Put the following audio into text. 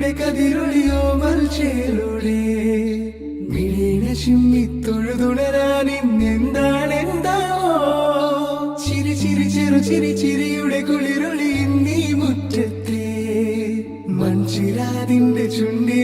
ചിരിയുടെ കതിരൊളിയോ മൽച്ചേരുടെ മിഴീന ചിമ്മി തൊഴുതുണരാൻ ഇന്നെന്താണെന്താവോ ചിരി ചിരി ചെറു ചിരി ചിരിയുടെ കുളിരൊളി നീ മുറ്റത്തെ മൺചിരാതിന്റെ ചുണ്ടി